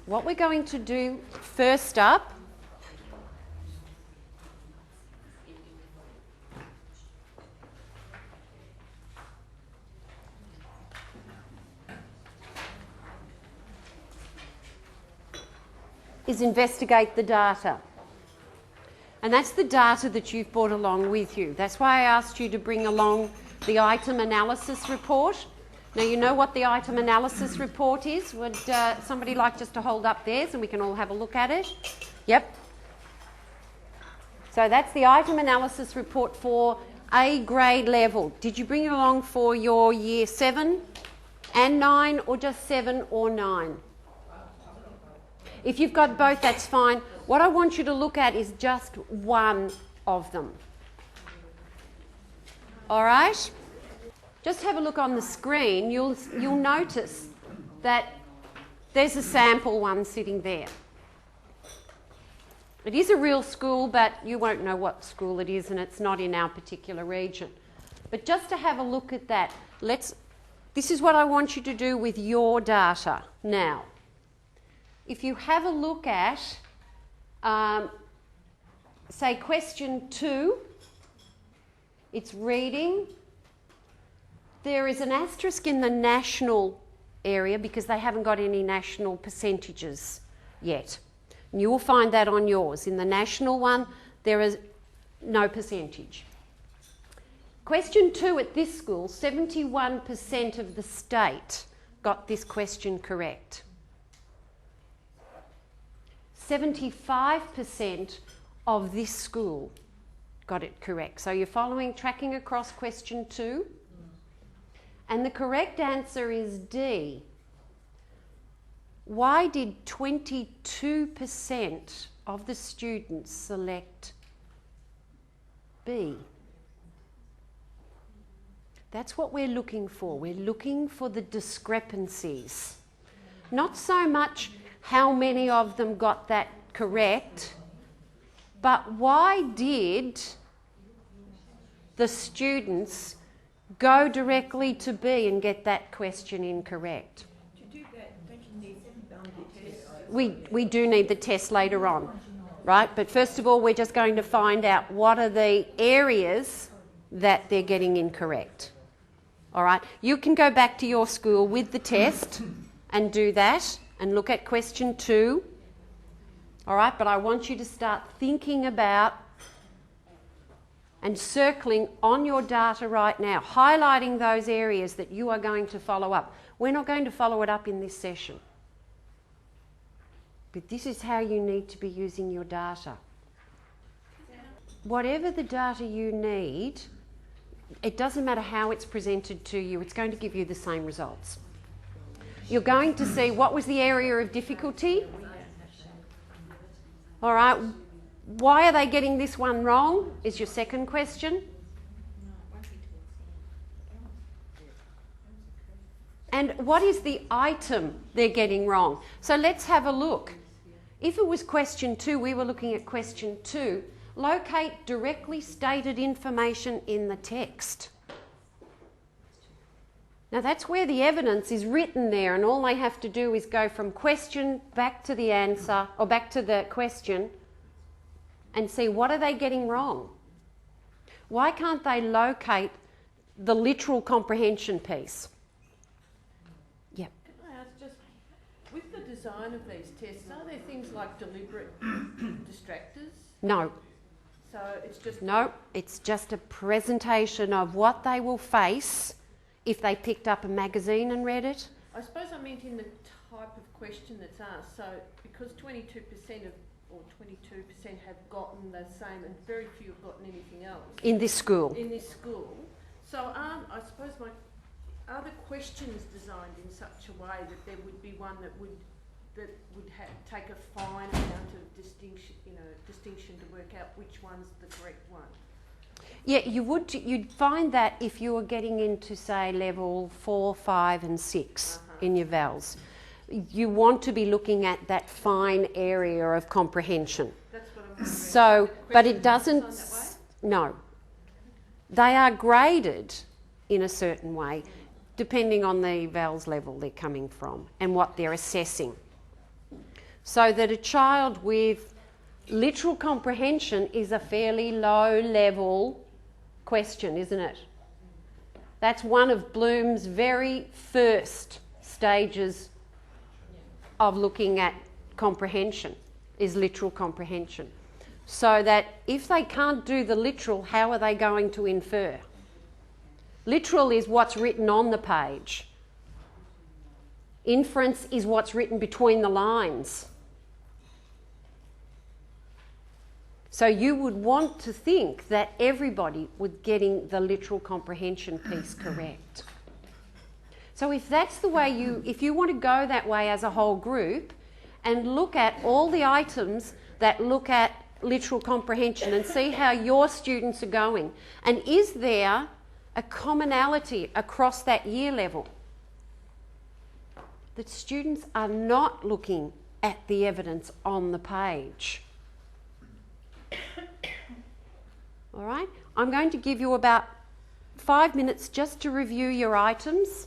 What we're going to do first up is investigate the data. And that's the data that you've brought along with you. That's why I asked you to bring along the item analysis report. Now you know what the item analysis report is. Would somebody like just to hold up theirs and we can all have a look at it? Yep. So that's the item analysis report for A grade level. Did you bring it along for your year 7 and 9 or just 7 or 9? If you've got both, that's fine. What I want you to look at is just one of them. All right? Just have a look on the screen. You'll notice that there's a sample one sitting there. It is a real school, but you won't know what school it is, and it's not in our particular region. But just to have a look at that, this is what I want you to do with your data now. If you have a look at, say, question 2, it's reading. There is an asterisk in the national area because they haven't got any national percentages yet. And you will find that on yours. In the national one, there is no percentage. Question 2 at this school, 71% of the state got this question correct. 75% of this school got it correct. So you're tracking across question 2. And the correct answer is D. Why did 22% of the students select B? That's what we're looking for. We're looking for the discrepancies. Not so much how many of them got that correct, but why did the students go directly to B and get that question incorrect? To do that, don't you need the test? We do need the test later on, right? But first of all, we're just going to find out what are the areas that they're getting incorrect. All right? You can go back to your school with the test and do that and look at question 2. All right? But I want you to start thinking about and circling on your data right now, highlighting those areas that you are going to follow up. We're not going to follow it up in this session. But this is how you need to be using your data. Whatever the data you need, it doesn't matter how it's presented to you, it's going to give you the same results. You're going to see what was the area of difficulty. All right, why are they getting this one wrong is your second question. And what is the item they're getting wrong? So let's have a look. If it was question 2, we were looking at question 2, locate directly stated information in the text. Now that's where the evidence is written there, and all they have to do is go from question back to the answer, or back to the question, and see what are they getting wrong. Why can't they locate the literal comprehension piece? Yep. Can I ask, just with the design of these tests, are there things like deliberate distractors? No. So it's just... No, it's just a presentation of what they will face if they picked up a magazine and read it. I suppose I meant in the type of question that's asked. So because 22% or 22% have gotten the same and very few have gotten anything else. In this school. In this school. So I suppose are the questions designed in such a way that there would be one that would take a fine amount of distinction to work out which one's the correct one? Yeah, you'd find that if you were getting into, say, level 4, 5 and 6 in your vowels. You want to be looking at that fine area of comprehension. That's what I'm wondering. So, but it doesn't... No. They are graded in a certain way, depending on the vowels level they're coming from and what they're assessing. So that a child with literal comprehension is a fairly low level question, isn't it? That's one of Bloom's very first stages of looking at comprehension, is literal comprehension. So that if they can't do the literal, how are they going to infer? Literal is what's written on the page. Inference is what's written between the lines. So you would want to think that everybody was getting the literal comprehension piece correct. So if that's the way if you want to go that way as a whole group and look at all the items that look at literal comprehension and see how your students are going, and is there a commonality across that year level? That students are not looking at the evidence on the page. All right, I'm going to give you about 5 minutes just to review your items.